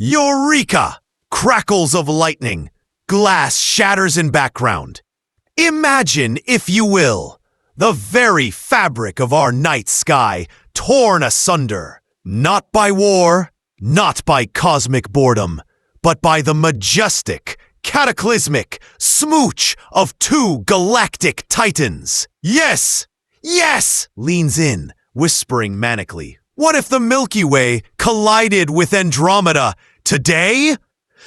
Eureka! Crackles of lightning. Glass shatters in background. Imagine, if you will, the very fabric of our night sky torn asunder, not by war, not by cosmic boredom, but by the majestic, cataclysmic smooch of two galactic titans. Yes! Yes! Leans in, whispering manically. What if the Milky Way collided with Andromeda today?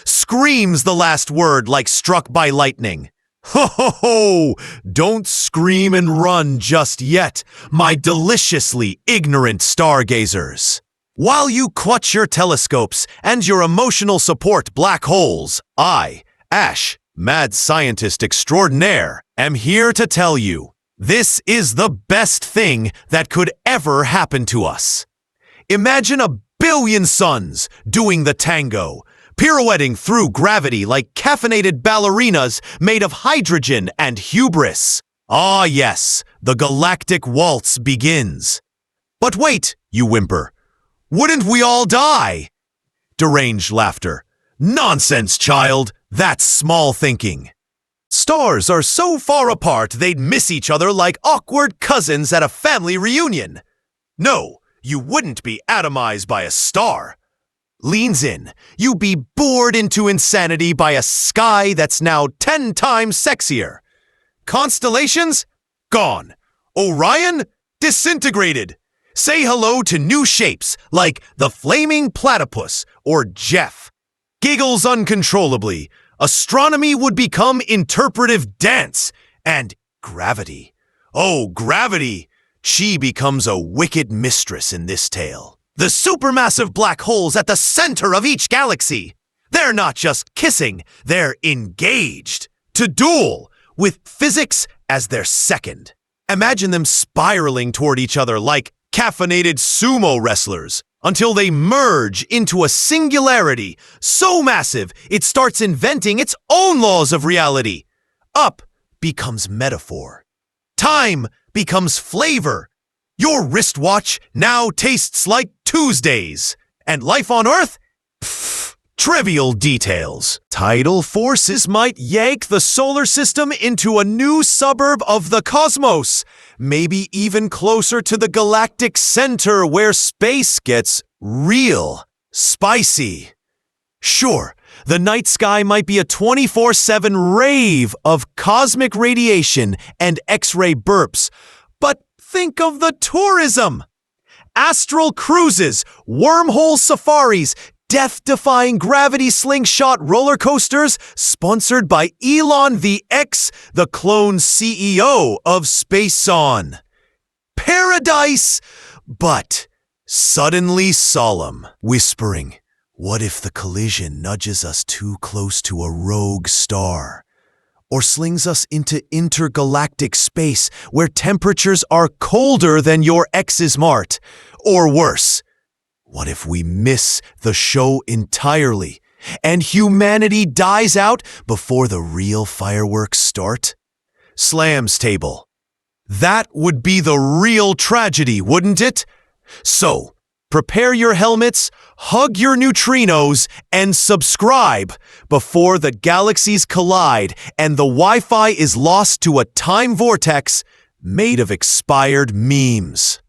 Screams the last word like struck by lightning. Ho ho ho! Don't scream and run just yet, my deliciously ignorant stargazers. While you clutch your telescopes and your emotional support black holes, I, Ash, mad scientist extraordinaire, am here to tell you, this is the best thing that could ever happen to us. Imagine a billion suns doing the tango, pirouetting through gravity like caffeinated ballerinas made of hydrogen and hubris. Ah yes, the galactic waltz begins. But wait, you whimper. Wouldn't we all die? Deranged laughter. Nonsense, child. That's small thinking. Stars are so far apart they'd miss each other like awkward cousins at a family reunion. No, you wouldn't be atomized by a star. Leans in. You be bored into insanity by a sky that's now 10 times sexier. Constellations? Gone. Orion? Disintegrated. Say hello to new shapes like the flaming platypus or Jeff. Giggles uncontrollably. Astronomy would become interpretive dance. And gravity. Oh, gravity! She becomes a wicked mistress in this tale. The supermassive black holes at the center of each galaxy. They're not just kissing, they're engaged. To duel, with physics as their second. Imagine them spiraling toward each other like caffeinated sumo wrestlers until they merge into a singularity so massive it starts inventing its own laws of reality. Up becomes metaphor. Time becomes flavor. Your wristwatch now tastes like Tuesdays. And life on Earth? Pfft, trivial details. Tidal forces might yank the solar system into a new suburb of the cosmos, maybe even closer to the galactic center where space gets real spicy. Sure, the night sky might be a 24/7 rave of cosmic radiation and X-ray burps, but think of the tourism! Astral cruises, wormhole safaris, death-defying gravity slingshot roller coasters sponsored by Elon the X, the clone CEO of SpaceOn. Paradise, but suddenly solemn, whispering, what if the collision nudges us too close to a rogue star? Or slings us into intergalactic space where temperatures are colder than your ex's mart? Or worse, what if we miss the show entirely and humanity dies out before the real fireworks start? Slams table. That would be the real tragedy, wouldn't it? So, prepare your helmets, hug your neutrinos, and subscribe before the galaxies collide and the Wi-Fi is lost to a time vortex made of expired memes.